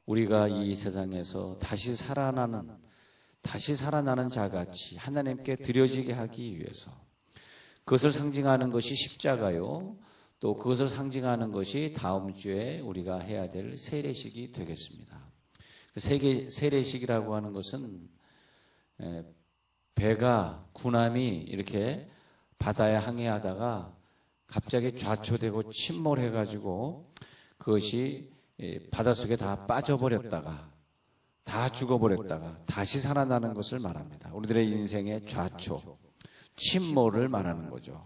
우리가 이 세상에서 다시 살아나는 자같이 하나님께 드려지게 하기 위해서, 그것을 상징하는 것이 십자가요, 또 그것을 상징하는 것이 다음 주에 우리가 해야 될 세례식이 되겠습니다. 세례식이라고 하는 것은 배가, 군함이 이렇게 바다에 항해하다가 갑자기 좌초되고 침몰해가지고 그것이 바닷속에 다 빠져버렸다가 다 죽어버렸다가 다시 살아나는 것을 말합니다. 우리들의 인생의 좌초, 침몰을 말하는 거죠.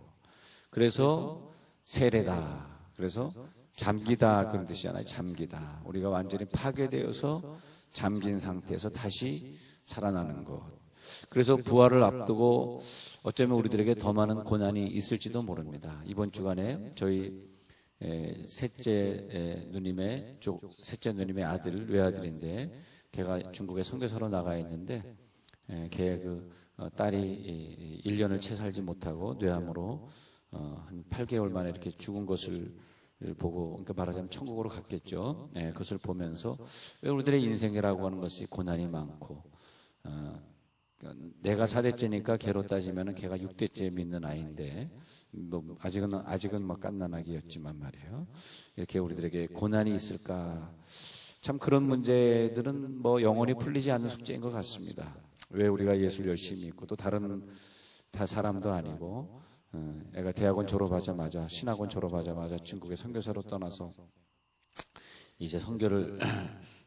그래서 세례다, 그래서 잠기다, 그런 뜻이잖아요. 잠기다. 우리가 완전히 파괴되어서 잠긴 상태에서 다시 살아나는 것. 그래서 부활을 앞두고 어쩌면 우리들에게 더 많은 고난이 있을지도 모릅니다. 이번 주간에 저희 셋째 누님의 아들, 외아들인데, 걔가 중국에 선교사로 나가 있는데, 걔 딸이 1년을 채 살지 못하고 뇌암으로 한 8개월 만에 이렇게 죽은 것을 보고, 그러니까 말하자면 천국으로 갔겠죠. 그것을 보면서 왜 우리들의 인생이라고 하는 것이 고난이 많고, 내가 4대째니까 걔로 따지면은 걔가 6대째 믿는 아이인데, 뭐 아직은 뭐 갓난아기였지만 말이에요. 이렇게 우리들에게 고난이 있을까? 참 그런 문제들은 뭐 영원히 풀리지 않는 숙제인 것 같습니다. 왜 우리가 예수를 열심히 믿고 또 다른 사람도 아니고, 애가 대학원 졸업하자마자, 신학원 졸업하자마자 중국에 선교사로 떠나서 이제 선교를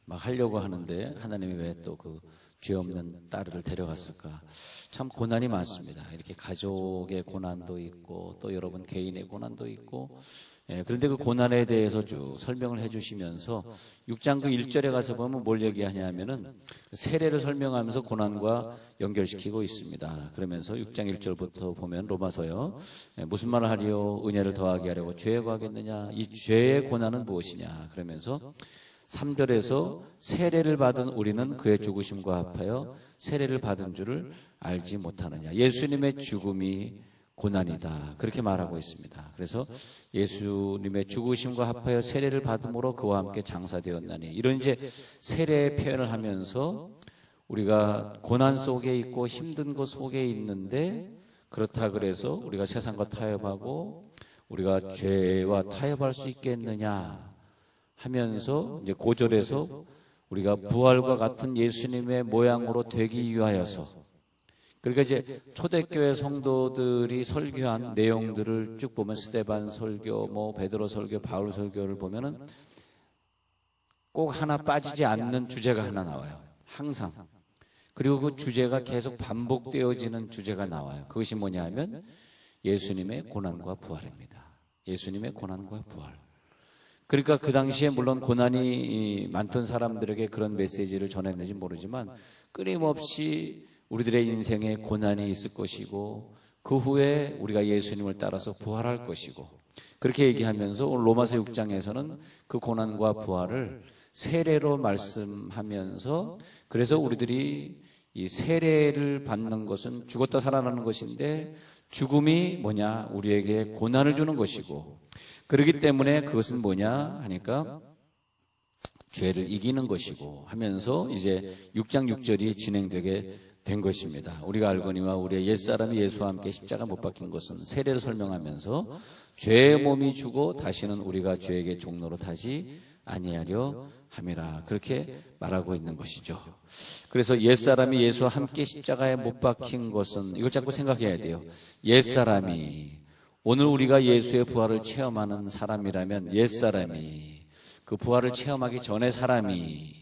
막 하려고 하는데 하나님이 왜 또 그 죄 없는 딸을 데려갔을까? 참 고난이 많습니다. 이렇게 가족의 고난도 있고 또 여러분 개인의 고난도 있고, 그런데 그 고난에 대해서 쭉 설명을 해주시면서 6장 그 1절에 가서 보면 뭘 얘기하냐면은 세례를 설명하면서 고난과 연결시키고 있습니다. 그러면서 6장 1절부터 보면 로마서요, 무슨 말을 하리요? 은혜를 더하게 하려고 죄에 구하겠느냐? 이 죄의 고난은 무엇이냐? 그러면서 3절에서 세례를 받은 우리는 그의 죽으심과 합하여 세례를 받은 줄을 알지 못하느냐. 예수님의 죽음이 고난이다, 그렇게 말하고 있습니다. 그래서 예수님의 죽으심과 합하여 세례를 받음으로 그와 함께 장사되었나니, 이런 이제 세례의 표현을 하면서 우리가 고난 속에 있고 힘든 것 속에 있는데, 그렇다 그래서 우리가 세상과 타협하고 우리가 죄와 타협할 수 있겠느냐 하면서 이제 5절에서 우리가 부활과 같은 예수님의 모양으로 되기 위하여서, 그러니까 이제 초대교회 성도들이 설교한 내용들을 쭉 보면 스데반 설교, 뭐 베드로 설교, 바울 설교를 보면은 꼭 하나 빠지지 않는 주제가 하나 나와요. 항상. 그리고 그 주제가 계속 반복되어지는 주제가 나와요. 그것이 뭐냐 하면 예수님의 고난과 부활입니다. 예수님의 고난과 부활. 그러니까 그 당시에 물론 고난이 많던 사람들에게 그런 메시지를 전했는지 모르지만 끊임없이 우리들의 인생에 고난이 있을 것이고, 그 후에 우리가 예수님을 따라서 부활할 것이고, 그렇게 얘기하면서 오늘 로마서 6장에서는 그 고난과 부활을 세례로 말씀하면서, 그래서 우리들이 이 세례를 받는 것은 죽었다 살아나는 것인데, 죽음이 뭐냐? 우리에게 고난을 주는 것이고, 그렇기 때문에 그것은 뭐냐 하니까 죄를 이기는 것이고 하면서 이제 6장 6절이 진행되게 된 것입니다. 우리가 알거니와 우리의 옛사람이 예수와 함께 십자가 못 박힌 것은, 세례를 설명하면서 죄의 몸이 주고 다시는 우리가 죄에게 종로로 타지 아니하려 함이라, 그렇게 말하고 있는 것이죠. 그래서 옛사람이 예수와 함께 십자가에 못 박힌 것은, 이걸 자꾸 생각해야 돼요. 옛사람이, 오늘 우리가 예수의 부활을 체험하는 사람이라면 옛사람이, 그 부활을 체험하기 전의 사람이,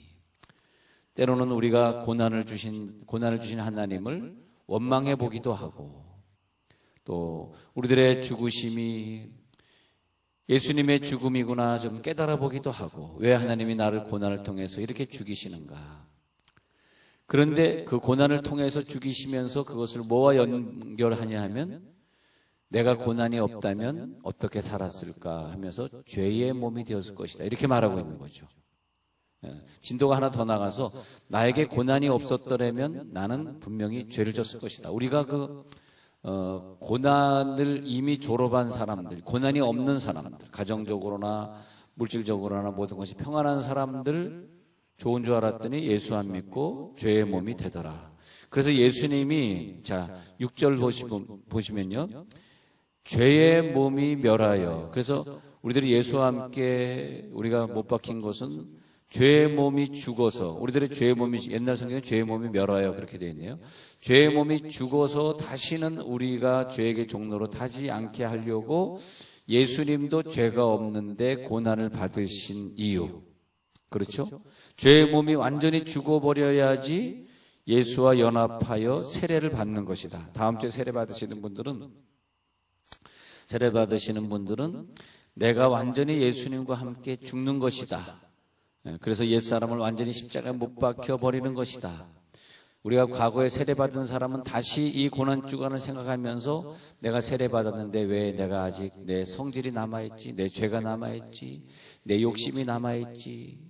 때로는 우리가 고난을 주신 하나님을 원망해 보기도 하고, 또 우리들의 죽으심이 예수님의 죽음이구나 좀 깨달아 보기도 하고, 왜 하나님이 나를 고난을 통해서 이렇게 죽이시는가. 그런데 그 고난을 통해서 죽이시면서 그것을 뭐와 연결하냐 하면, 내가 고난이 없다면 어떻게 살았을까 하면서 죄의 몸이 되었을 것이다, 이렇게 말하고 있는 거죠. 진도가 하나 더 나가서 나에게 고난이 없었더라면 나는 분명히 죄를 졌을 것이다. 우리가 고난을 이미 졸업한 사람들, 고난이 없는 사람들, 가정적으로나 물질적으로나 모든 것이 평안한 사람들 좋은 줄 알았더니 예수 안 믿고 죄의 몸이 되더라. 그래서 예수님이, 자, 6절 보시면요. 죄의 몸이 멸하여. 그래서 우리들이 예수와 함께 우리가 못 박힌 것은 죄의 몸이 죽어서, 우리들의 죄의 몸이, 옛날 성경에 죄의 몸이 멸하여 그렇게 되어 있네요. 죄의 몸이 죽어서 다시는 우리가 죄에게 종로로 타지 않게 하려고 예수님도 죄가 없는데 고난을 받으신 이유. 그렇죠? 죄의 몸이 완전히 죽어버려야지 예수와 연합하여 세례를 받는 것이다. 다음 주에 세례 받으시는 분들은 내가 완전히 예수님과 함께 죽는 것이다. 그래서 옛사람을 완전히 십자가에 못 박혀 버리는 것이다. 우리가 과거에 세례받은 사람은 다시 이 고난 주간을 생각하면서 내가 세례받았는데 왜 내가 아직 내 성질이 남아있지, 내 죄가 남아있지, 내 욕심이 남아있지,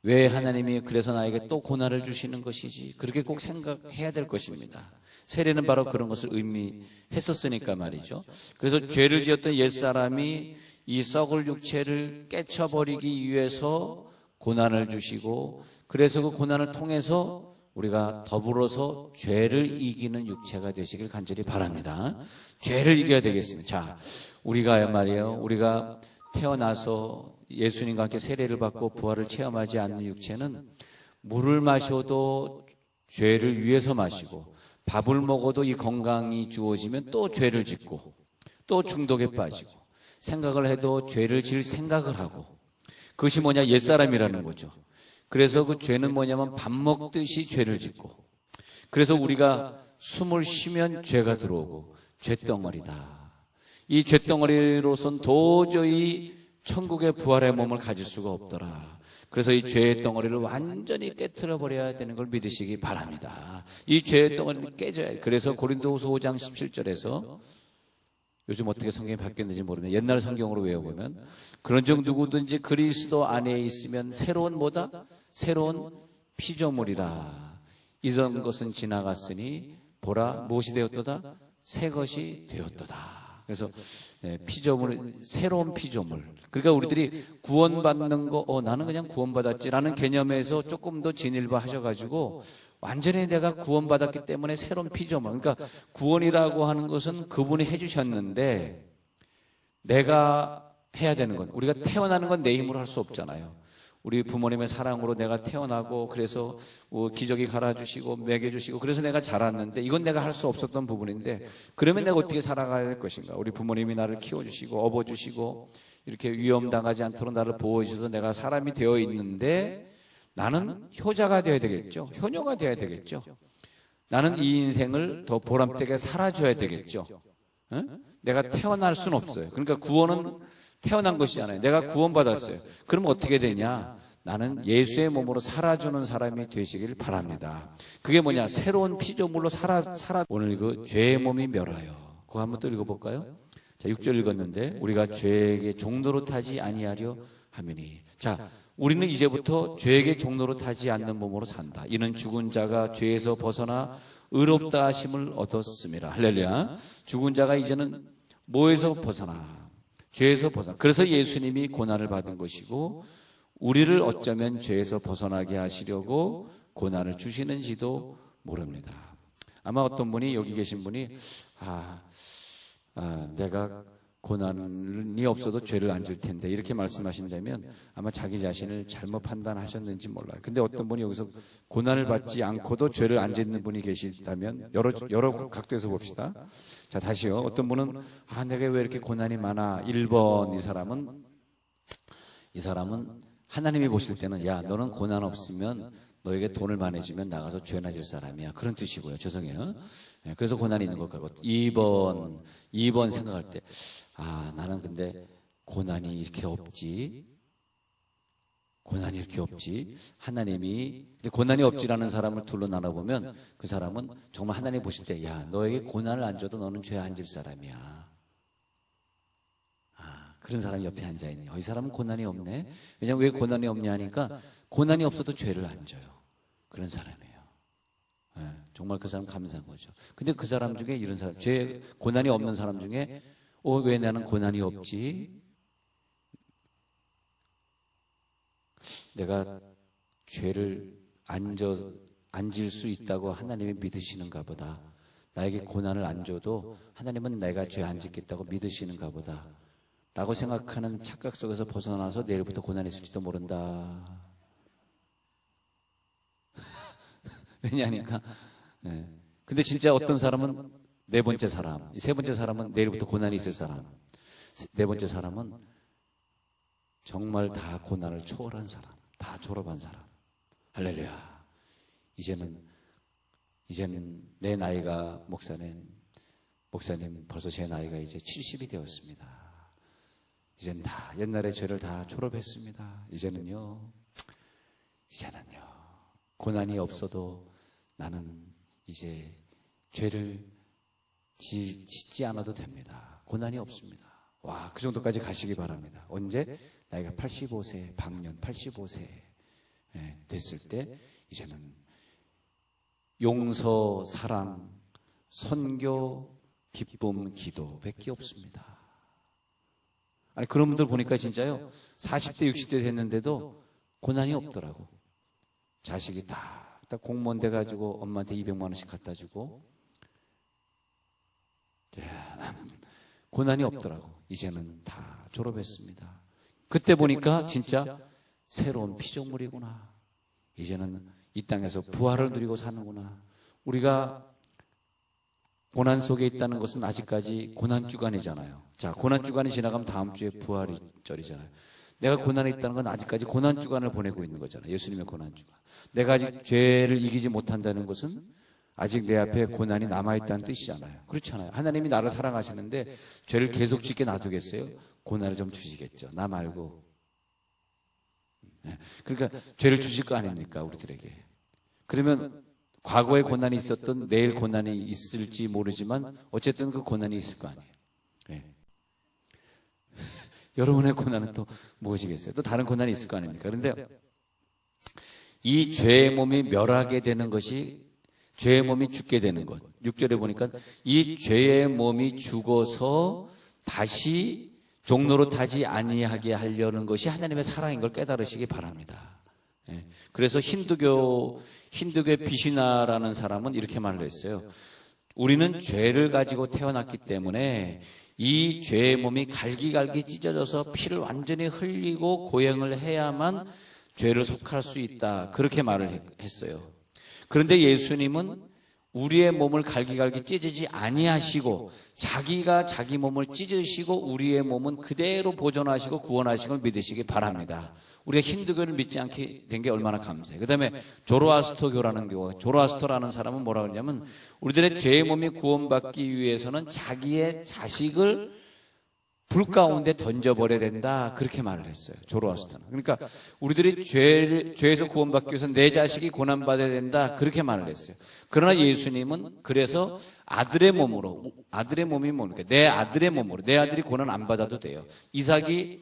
왜 하나님이 그래서 나에게 또 고난을 주시는 것이지, 그렇게 꼭 생각해야 될 것입니다. 세례는 바로 그런 것을 의미했었으니까 말이죠. 그래서 죄를 지었던 옛사람이 이 썩을 육체를 깨쳐버리기 위해서 고난을 주시고, 그래서 그 고난을 통해서 우리가 더불어서 죄를 이기는 육체가 되시길 간절히 바랍니다. 죄를 이겨야 되겠습니다. 자, 우리가 말이에요. 우리가 태어나서 예수님과 함께 세례를 받고 부활을 체험하지 않는 육체는 물을 마셔도 죄를 위해서 마시고, 밥을 먹어도 이 건강이 주어지면 또 죄를 짓고, 또 중독에 빠지고, 생각을 해도 죄를 질 생각을 하고, 그것이 뭐냐? 옛사람이라는 거죠. 그래서 그 죄는 뭐냐면 밥 먹듯이 죄를 짓고, 그래서 우리가 숨을 쉬면 죄가 들어오고 죄덩어리다. 이 죄덩어리로선 도저히 천국의 부활의 몸을 가질 수가 없더라. 그래서 이 죄의 덩어리를 완전히 깨트려 버려야 되는 걸 믿으시기 바랍니다. 이 죄의 덩어리를 깨져야 해. 그래서 고린도후서 5장 17절에서, 요즘 어떻게 성경이 바뀌었는지 모르면 옛날 성경으로 외워보면, 그런즉 누구든지 그리스도 안에 있으면 새로운 뭐다? 새로운 피조물이라. 이전 것은 지나갔으니 보라 무엇이 되었도다? 새 것이 되었도다. 그래서 피조물, 새로운 피조물. 그러니까 우리들이 구원받는 거, 나는 그냥 구원받았지라는 개념에서 조금 더 진일보 하셔가지고 완전히 내가 구원받았기 때문에 새로운 피조물. 그러니까 구원이라고 하는 것은 그분이 해주셨는데 내가 해야 되는 건, 우리가 태어나는 건 내 힘으로 할 수 없잖아요. 우리 부모님의 사랑으로 내가 태어나고, 그래서 기저귀 갈아주시고 먹여주시고 그래서 내가 자랐는데, 이건 내가 할 수 없었던 부분인데, 그러면 내가 어떻게 살아가야 될 것인가? 우리 부모님이 나를 키워주시고 업어주시고 이렇게 위험당하지 않도록 나를 보호해주셔서 내가 사람이 되어 있는데, 나는 효자가 되어야 되겠죠. 효녀가 되어야 되겠죠. 나는 이 인생을 더 보람되게 살아줘야 되겠죠. 내가 태어날 수는 없어요. 그러니까 구원은 태어난 것이잖아요. 내가 구원받았어요. 그럼 어떻게 되냐? 나는 예수의 몸으로 살아주는 사람이 되시길 바랍니다. 그게 뭐냐? 새로운 피조물로 오늘 그 죄의 몸이 멸하여. 그거 한번 또 읽어볼까요? 자, 6절 읽었는데, 우리가 죄에게 종노릇 하지 아니하려 하미니. 자, 우리는 이제부터 죄에게 종노릇 하지 않는 몸으로 산다. 이는 죽은 자가 죄에서 벗어나 의롭다 하심을 얻었습니다. 할렐루야. 죽은 자가 이제는 뭐에서 벗어나? 죄에서 벗어나. 그래서 예수님이 고난을 받은 것이고, 우리를 어쩌면 죄에서 벗어나게 하시려고 고난을 주시는지도 모릅니다. 아마 어떤 분이, 여기 계신 분이, 내가 고난이 없어도 죄를 안 질 텐데 이렇게 말씀하신다면 아마 자기 자신을 잘못 판단하셨는지 몰라요. 근데 어떤 분이 여기서 고난을 받지 않고도 죄를 안 짓는 분이 계시다면, 여러 각도에서 봅시다. 자, 다시요. 어떤 분은 내가 왜 이렇게 고난이 많아? 1번, 이 사람은 하나님이 보실 때는, 야, 너는 고난 없으면 너에게 돈을 많이 주면 나가서 죄나 질 사람이야. 그런 뜻이고요. 죄송해요. 그래서 고난이 있는 것 같고, 2번 생각할 때, 나는 근데 고난이 이렇게 없지. 하나님이, 근데 고난이 없지라는 사람을 둘로 나눠보면 그 사람은 정말 하나님 보실 때, 야, 너에게 고난을 안 줘도 너는 죄 안 질 사람이야. 그런 사람이 옆에 앉아있네. 이 사람은 고난이 없네. 왜냐면 왜 고난이 없냐 하니까, 고난이 없어도 죄를 안 져요. 그런 사람이에요. 정말 그 사람 감사한 거죠. 근데 그 사람 중에 이런 사람, 고난이 없는 사람 중에, 왜 나는 고난이 없지? 내가 죄를 안질 수 있다고 하나님이 믿으시는가 보다. 나에게 고난을 안 줘도 하나님은 내가 죄 안 짓겠다고 믿으시는가 보다 라고 생각하는 착각 속에서 벗어나서 내일부터 고난이 있을지도 모른다. 왜냐하니까 근데 진짜 어떤 사람은 네 번째 사람, 세 번째 사람은 내일부터 고난이 있을 사람, 네 번째 사람은 정말 다 고난을 초월한 사람, 다 졸업한 사람. 할렐루야. 이제는 내 나이가 목사님 벌써 제 나이가 이제 70이 되었습니다. 이제는 다 옛날의 죄를 다 졸업했습니다. 이제는요 고난이 없어도 나는 이제 죄를 짓지 않아도 됩니다. 고난이 없습니다. 와, 그 정도까지 가시기 바랍니다. 언제? 나이가 85세, 방년 85세 됐을 때 이제는 용서, 사랑, 선교, 기쁨, 기도 밖에 없습니다. 아니 그런 분들 보니까 진짜요 40대 60대 됐는데도 고난이 없더라고. 자식이 딱 공무원 돼가지고 엄마한테 200만 원씩 갖다 주고 고난이 없더라고. 이제는 다 졸업했습니다. 그때 보니까 진짜 새로운 피조물이구나. 이제는 이 땅에서 부활을 누리고 사는구나. 우리가 고난 속에 있다는 것은 아직까지 고난주간이잖아요. 자, 고난주간이 지나가면 다음 주에 부활절이잖아요. 내가 고난에 있다는 건 아직까지 고난주간을 보내고 있는 거잖아요. 예수님의 고난주간. 내가 아직 죄를 이기지 못한다는 것은 아직 내 앞에 고난이 남아있다는 뜻이잖아요. 그렇잖아요. 하나님이 나를 사랑하시는데 죄를 계속 짓게 놔두겠어요? 고난을 좀 주시겠죠. 나 말고. 그러니까 죄를 주실 거 아닙니까? 우리들에게. 그러면 과거에 고난이 있었던 내일 고난이 있을지 모르지만 어쨌든 그 고난이 있을 거 아니에요. 네. 여러분의 고난은 또 무엇이겠어요? 또 다른 고난이 있을 거 아닙니까? 그런데 이 죄의 몸이 멸하게 되는 것이 죄의 몸이 죽게 되는 것. 6절에 보니까 이 죄의 몸이 죽어서 다시 종로로 타지 아니하게 하려는 것이 하나님의 사랑인 걸 깨달으시기 바랍니다. 예. 그래서 힌두교의 비시나라는 사람은 이렇게 말을 했어요. 우리는 죄를 가지고 태어났기 때문에 이 죄의 몸이 갈기갈기 찢어져서 피를 완전히 흘리고 고행을 해야만 죄를 속할 수 있다. 그렇게 말을 했어요. 그런데 예수님은 우리의 몸을 갈기갈기 찢으지 아니하시고 자기가 자기 몸을 찢으시고 우리의 몸은 그대로 보존하시고 구원하신 걸 믿으시기 바랍니다. 우리가 힌두교를 믿지 않게 된 게 얼마나 감사해요. 그 다음에 조로아스터교라는 교가, 조로아스터라는 사람은 뭐라 그러냐면 우리들의 죄의 몸이 구원받기 위해서는 자기의 자식을 불 가운데 던져버려야 된다. 그렇게 말을 했어요. 조로아스터는. 그러니까 우리들이 죄에서 구원받기 위해서 내 자식이 고난받아야 된다. 그렇게 말을 했어요. 그러나 예수님은 그래서 아들의 몸이 뭡니까? 내 아들의 몸으로, 내 아들이 고난 안 받아도 돼요. 이삭이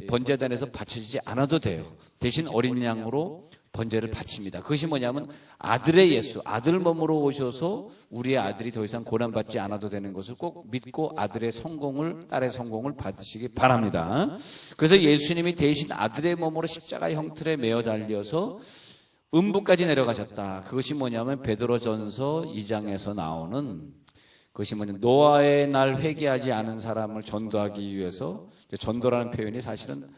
번제단에서 바쳐지지 않아도 돼요. 대신 어린 양으로 번제를 바칩니다. 그것이 뭐냐면 아들의 예수, 아들 몸으로 오셔서 우리의 아들이 더 이상 고난받지 않아도 되는 것을 꼭 믿고 아들의 성공을, 딸의 성공을 받으시기 바랍니다. 그래서 예수님이 대신 아들의 몸으로 십자가 형틀에 매어 달려서 음부까지 내려가셨다. 그것이 뭐냐면 베드로전서 2장에서 나오는 그것이 뭐냐면 노아의 날 회개하지 않은 사람을 전도하기 위해서, 전도라는 표현이 사실은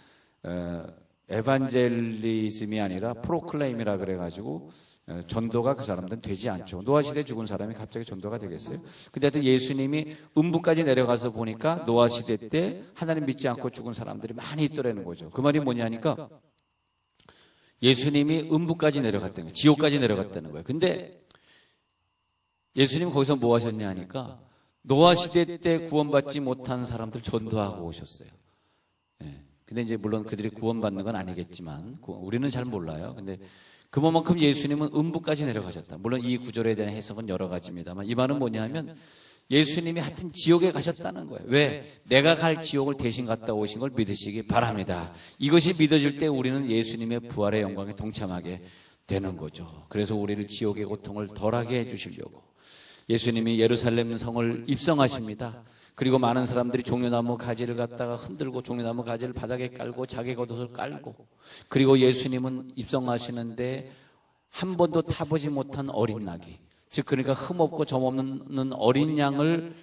에반젤리즘이 아니라 프로클레임이라 그래가지고 전도가 그 사람들은 되지 않죠. 노아 시대에 죽은 사람이 갑자기 전도가 되겠어요? 근데 하여튼 예수님이 음부까지 내려가서 보니까 노아 시대 때 하나님 믿지 않고 죽은 사람들이 많이 있더라는 거죠. 그 말이 뭐냐니까 예수님이 음부까지 내려갔다는 거예요. 지옥까지 내려갔다는 거예요. 근데 예수님 거기서 뭐 하셨냐 하니까 노아 시대 때 구원받지 못한 사람들 전도하고 오셨어요. 예. 근데 이제 물론 그들이 구원받는 건 아니겠지만 우리는 잘 몰라요. 근데 그만큼 예수님은 음부까지 내려가셨다. 물론 이 구절에 대한 해석은 여러 가지입니다만 이 말은 뭐냐 하면 예수님이 하여튼 지옥에 가셨다는 거예요. 왜? 내가 갈 지옥을 대신 갔다 오신 걸 믿으시기 바랍니다. 이것이 믿어질 때 우리는 예수님의 부활의 영광에 동참하게 되는 거죠. 그래서 우리를 지옥의 고통을 덜하게 해주시려고 예수님이 예루살렘 성을 입성하십니다. 그리고 많은 사람들이 종려나무 가지를 갖다가 흔들고 종려나무 가지를 바닥에 깔고 자기 겉옷을 깔고, 그리고 예수님은 입성하시는데 한 번도 타보지 못한 어린 나귀, 즉 그러니까 흠없고 점없는 어린 양을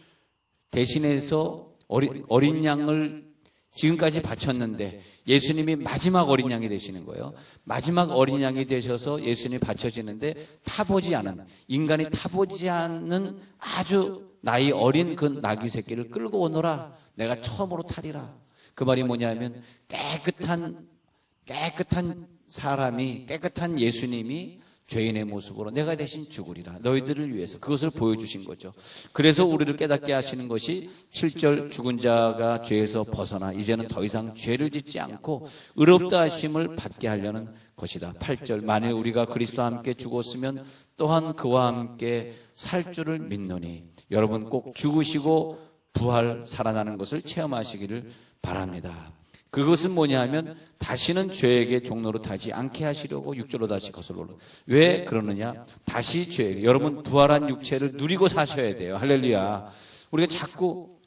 대신해서 어린 양을 지금까지 바쳤는데 예수님이 마지막 어린 양이 되시는 거예요. 마지막 어린 양이 되셔서 예수님이 바쳐지는데 타보지 않은, 인간이 타보지 않는 아주 나이 어린 그 나귀 새끼를 끌고 오너라. 내가 처음으로 타리라. 그 말이 뭐냐면 깨끗한 사람이, 깨끗한 예수님이 죄인의 모습으로 내가 대신 죽으리라. 너희들을 위해서. 그것을 보여주신 거죠. 그래서 우리를 깨닫게 하시는 것이 7절 죽은 자가 죄에서 벗어나 이제는 더 이상 죄를 짓지 않고 의롭다 하심을 받게 하려는 것이다. 8절 만일 우리가 그리스도와 함께 죽었으면 또한 그와 함께 살 줄을 믿노니. 여러분 꼭 죽으시고 부활 살아나는 것을 체험하시기를 바랍니다. 그것은 뭐냐 하면 다시는 죄에게 종로로 타지 않게 하시려고 6절로 다시 거슬러 올라. 왜 그러느냐? 다시 죄에게, 여러분 부활한 육체를 누리고 사셔야 돼요. 할렐루야. 우리가 자꾸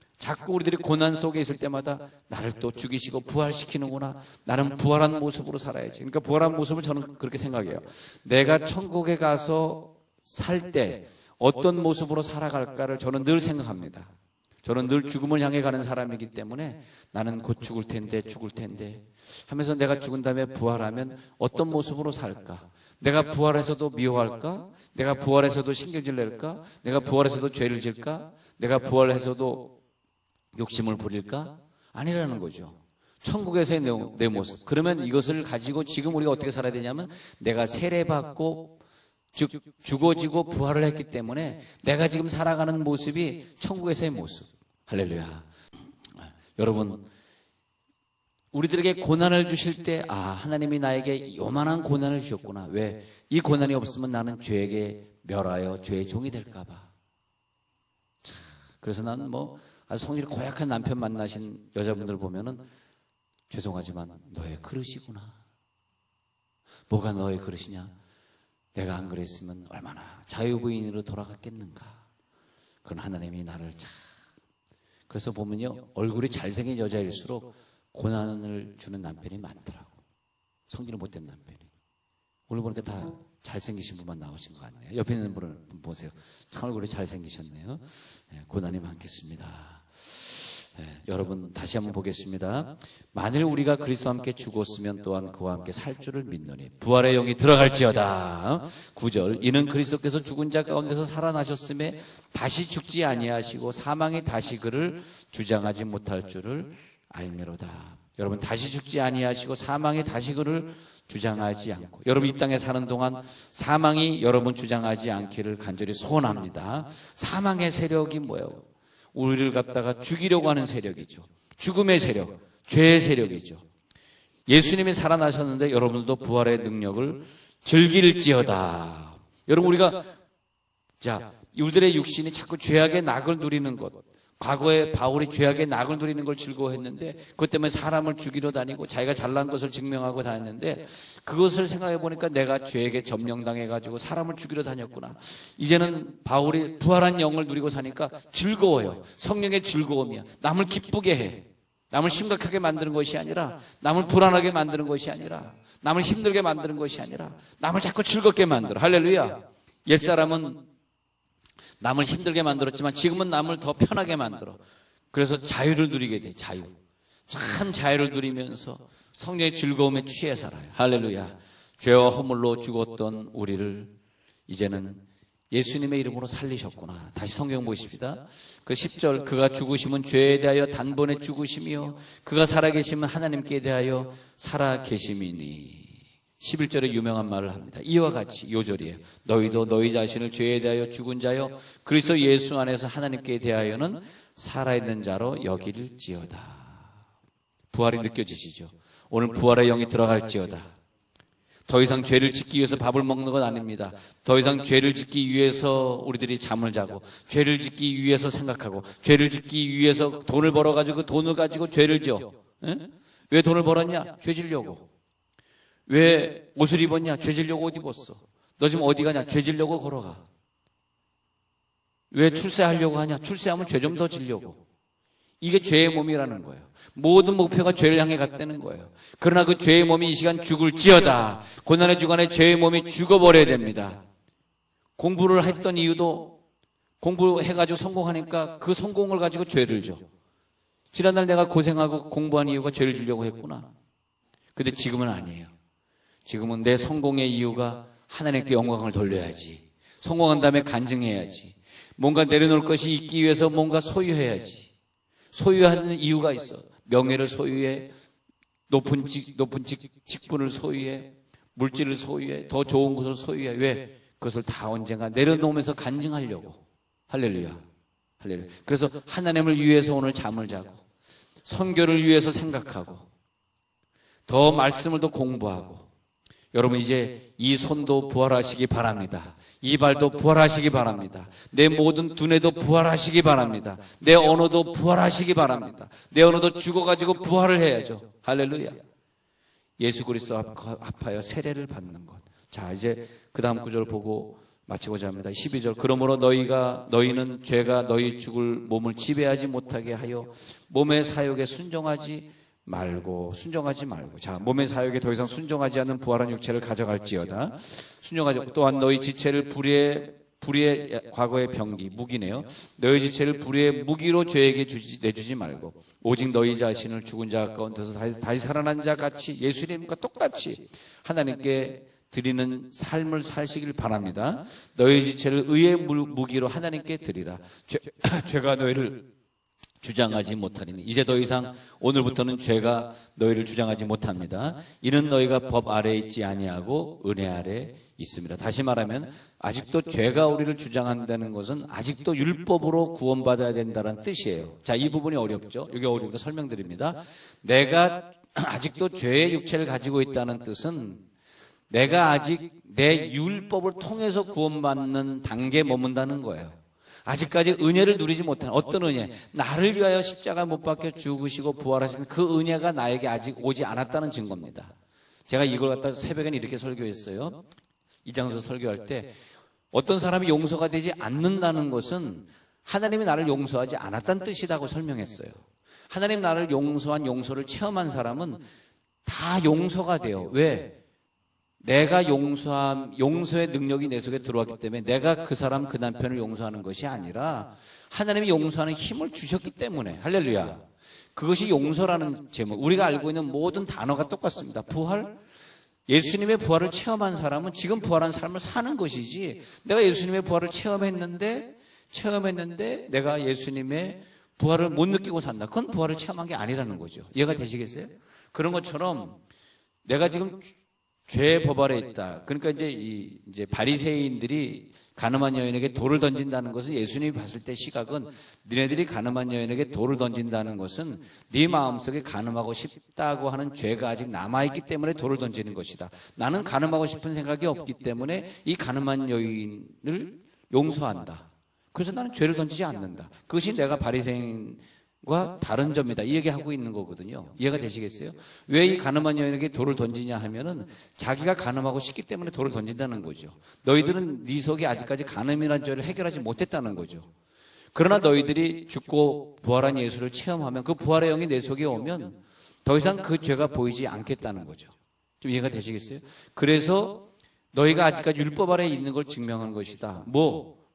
우리들이 고난 속에 있을 때마다 나를 또 죽이시고 부활시키는구나. 나는 부활한 모습으로 살아야지. 그러니까 부활한 모습을 저는 그렇게 생각해요. 내가 천국에 가서 살 때 어떤 모습으로 살아갈까를 저는 늘 생각합니다. 저는 늘 죽음을 향해 가는 사람이기 때문에 나는 곧 죽을 텐데 하면서 내가 죽은 다음에 부활하면 어떤 모습으로 살까? 내가 부활해서도 미워할까? 내가 부활해서도 신경질 낼까? 내가 부활해서도 죄를 질까? 내가 부활해서도 욕심을 부릴까? 아니라는 거죠. 천국에서의 내 모습. 그러면 이것을 가지고 지금 우리가 어떻게 살아야 되냐면 내가 세례받고 죽어지고 부활을 했기 때문에 내가 지금 살아가는 모습이 천국에서의 모습. 할렐루야. 여러분, 우리들에게 고난을 주실 때 하나님이 나에게 요만한 고난을 주셨구나. 왜? 이 고난이 없으면 나는 죄에게 멸하여 죄의 종이 될까 봐. 그래서 나는 아주 성질이 고약한 남편 만나신 여자분들 보면은 죄송하지만 너의 그릇이구나. 뭐가 너의 그릇이냐? 내가 안 그랬으면 얼마나 자유부인으로 돌아갔겠는가. 그런 하나님이 나를 그래서 보면요, 얼굴이 잘생긴 여자일수록 고난을 주는 남편이 많더라고. 성질을 못된 남편이. 오늘 보니까 다 잘생기신 분만 나오신 것 같네요. 옆에 있는 분을 보세요. 참 얼굴이 잘생기셨네요. 고난이 많겠습니다. 여러분 다시 한번 보겠습니다. 만일 우리가 그리스도와 함께 죽었으면 또한 그와 함께 살 줄을 믿노니 부활의 영이 들어갈지어다. 9절 이는 그리스도께서 죽은 자 가운데서 살아나셨음에 다시 죽지 아니하시고 사망이 다시 그를 주장하지 못할 줄을 알미로다. 여러분 다시 죽지 아니하시고 사망이 다시 그를 주장하지 않고, 여러분 이 땅에 사는 동안 사망이 여러분 주장하지 않기를 간절히 소원합니다. 사망의 세력이 뭐예요? 우리를 갖다가 죽이려고 하는 세력이죠. 죽음의 세력, 죄의 세력이죠. 예수님이 살아나셨는데 여러분들도 부활의 능력을 즐길지어다. 여러분 우리가 우리들의 육신이 자꾸 죄악의 낙을 누리는 것, 과거에 바울이 죄악의 낙을 누리는 걸 즐거워했는데 그것 때문에 사람을 죽이러 다니고 자기가 잘난 것을 증명하고 다녔는데, 그것을 생각해 보니까 내가 죄에게 점령당해가지고 사람을 죽이러 다녔구나. 이제는 바울이 부활한 영을 누리고 사니까 즐거워요. 성령의 즐거움이야. 남을 기쁘게 해. 남을 심각하게 만드는 것이 아니라, 남을 불안하게 만드는 것이 아니라, 남을 힘들게 만드는 것이 아니라 남을 자꾸 즐겁게 만들어. 할렐루야. 옛사람은 남을 힘들게 만들었지만 지금은 남을 더 편하게 만들어. 그래서 자유를 누리게 돼. 자유. 참 자유를 누리면서 성령의 즐거움에 취해 살아요. 할렐루야. 죄와 허물로 죽었던 우리를 이제는 예수님의 이름으로 살리셨구나. 다시 성경 보십시다. 그 10절 그가 죽으심은 죄에 대하여 단번에 죽으심이요 그가 살아계심은 하나님께 대하여 살아계심이니. 11절에 유명한 말을 합니다. 이와 같이 요절이에요. 너희도 너희 자신을 죄에 대하여 죽은 자여 그리스도 예수 안에서 하나님께 대하여는 살아있는 자로 여길지어다. 부활이 느껴지시죠? 오늘 부활의 영이 들어갈지어다. 더 이상 죄를 짓기 위해서 밥을 먹는 건 아닙니다. 더 이상 죄를 짓기 위해서 우리들이 잠을 자고, 죄를 짓기 위해서 생각하고, 죄를 짓기 위해서 돈을 벌어가지고 그 돈을 가지고 죄를 지어. 왜 돈을 벌었냐? 죄 지려고. 왜 옷을 입었냐? 죄 지려고 옷 입었어. 너 지금 어디 가냐? 죄 지려고 걸어가. 왜 출세하려고 하냐? 출세하면 죄 좀 더 지려고. 이게 죄의 몸이라는 거예요. 모든 목표가 죄를 향해 갔다는 거예요. 그러나 그 죄의 몸이 이 시간 죽을지어다. 고난의 주간에 죄의 몸이 죽어버려야 됩니다. 공부를 했던 이유도 공부해가지고 성공하니까 그 성공을 가지고 죄를 줘. 지난날 내가 고생하고 공부한 이유가 죄를 주려고 했구나. 근데 지금은 아니에요. 지금은 내 성공의 이유가 하나님께 영광을 돌려야지. 성공한 다음에 간증해야지. 뭔가 내려놓을 것이 있기 위해서 뭔가 소유해야지. 소유하는 이유가 있어. 명예를 소유해, 높은 직분을 소유해, 물질을 소유해, 더 좋은 것을 소유해. 왜? 그것을 다 언젠가 내려놓으면서 간증하려고. 할렐루야. 할렐루야. 그래서 하나님을 위해서 오늘 잠을 자고, 선교를 위해서 생각하고, 더 말씀을 더 공부하고, 여러분 이제 이 손도 부활하시기 바랍니다. 이 발도 부활하시기 바랍니다. 내 모든 두뇌도 부활하시기 바랍니다. 내 언어도 부활하시기 바랍니다. 내 언어도 죽어가지고 부활을 해야죠. 할렐루야. 예수 그리스도 합하여 세례를 받는 것. 자, 이제 그 다음 구절 보고 마치고자 합니다. 12절. 그러므로 너희는 죄가 너희 죽을 몸을 지배하지 못하게 하여 몸의 사욕에 순종하지 말고. 자, 몸의 사욕에 더 이상 순종하지 않는 부활한 육체를 가져갈지어다. 순종하지. 또한 너희 지체를 불의의 과거의 병기, 무기네요. 너희 지체를 불의의 무기로 죄에게 내주지 말고 오직 너희 자신을 죽은 자 가운데서 다시 살아난 자 같이 예수님과 똑같이 하나님께 드리는 삶을 사시길 바랍니다. 너희 지체를 의의 무기로 하나님께 드리라. 죄가 너희를 주장하지 못하리니. 이제 더 이상 오늘부터는 죄가 너희를 주장하지 못합니다. 이는 너희가 법 아래에 있지 아니하고 은혜 아래에 있습니다. 다시 말하면 아직도 죄가 우리를 주장한다는 것은 아직도 율법으로 구원받아야 된다는 뜻이에요. 자, 이 부분이 어렵죠? 여기 어려우니까 설명드립니다. 내가 아직도 죄의 육체를 가지고 있다는 뜻은 내가 아직 내 율법을 통해서 구원받는 단계에 머문다는 거예요. 아직까지 은혜를 누리지 못한 어떤 은혜, 나를 위하여 십자가 못 박혀 죽으시고 부활하신 그 은혜가 나에게 아직 오지 않았다는 증거입니다. 제가 이걸 갖다 새벽에는 이렇게 설교했어요. 이 장소 설교할 때 어떤 사람이 용서가 되지 않는다는 것은 하나님이 나를 용서하지 않았다는 뜻이라고 설명했어요. 하나님 나를 용서한 용서를 체험한 사람은 다 용서가 돼요. 왜? 내가 용서의 능력이 내 속에 들어왔기 때문에 내가 그 사람, 그 남편을 용서하는 것이 아니라 하나님이 용서하는 힘을 주셨기 때문에. 할렐루야. 그것이 용서라는 제목. 우리가 알고 있는 모든 단어가 똑같습니다. 부활? 예수님의 부활을 체험한 사람은 지금 부활한 삶을 사는 것이지, 내가 예수님의 부활을 체험했는데 내가 예수님의 부활을 못 느끼고 산다. 그건 부활을 체험한 게 아니라는 거죠. 이해가 되시겠어요? 그런 것처럼 내가 지금 죄의 법 아래 있다. 그러니까 이제 바리새인들이 가늠한 여인에게 돌을 던진다는 것은 예수님이 봤을 때 시각은 너네들이 가늠한 여인에게 돌을 던진다는 것은 네 마음속에 가늠하고 싶다고 하는 죄가 아직 남아있기 때문에 돌을 던지는 것이다. 나는 가늠하고 싶은 생각이 없기 때문에 이 가늠한 여인을 용서한다. 그래서 나는 죄를 던지지 않는다. 그것이 내가 바리새인과 다른 점이다. 이 얘기하고 있는 거거든요. 이해가 되시겠어요? 왜 이 가늠한 여인에게 돌을 던지냐 하면은 자기가 가늠하고 싶기 때문에 돌을 던진다는 거죠. 너희들은 네 속에 아직까지 가늠이라는 죄를 해결하지 못했다는 거죠. 그러나 너희들이 죽고 부활한 예수를 체험하면 그 부활의 영이 내 속에 오면 더 이상 그 죄가 보이지 않겠다는 거죠. 좀 이해가 되시겠어요? 그래서 너희가 아직까지 율법 아래에 있는 걸 증명한 것이다.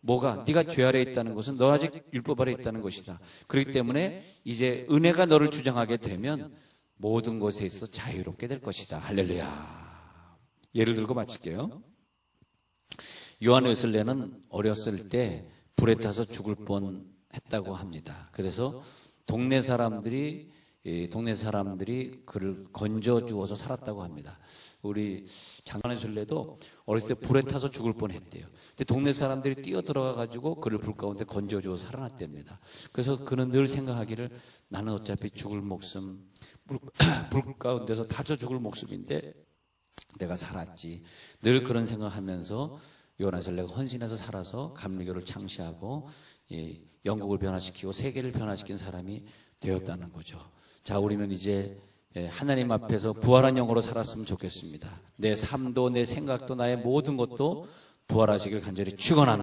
뭐가? 네가 죄 아래에 있다는 것은 너 아직 율법 아래에 있다는 것이다. 그렇기 때문에 이제 은혜가 너를 주장하게 되면 모든 것에 있어 자유롭게 될 것이다. 할렐루야. 예를 들고 마칠게요. 요한 웨슬레는 어렸을 때 불에 타서 죽을 뻔했다고 합니다. 그래서 동네 사람들이 그를 건져 주어서 살았다고 합니다. 우리 장관 웨슬레도 어렸을 때 불에 타서 죽을 뻔했대요. 근데 동네 사람들이 뛰어 들어가 가지고 그를 불 가운데 건져 주어서 살아났답니다. 그래서 그는 늘 생각하기를 나는 어차피 죽을 목숨, 불 가운데서 타져 죽을 목숨인데 내가 살았지. 늘 그런 생각하면서 요한 웨슬레가 헌신해서 살아서 감리교를 창시하고 영국을 변화시키고 세계를 변화시킨 사람이 되었다는 거죠. 자, 우리는 이제 하나님 앞에서 부활한 영으로 살았으면 좋겠습니다. 내 삶도 내 생각도 나의 모든 것도 부활하시길 간절히 축원합니다.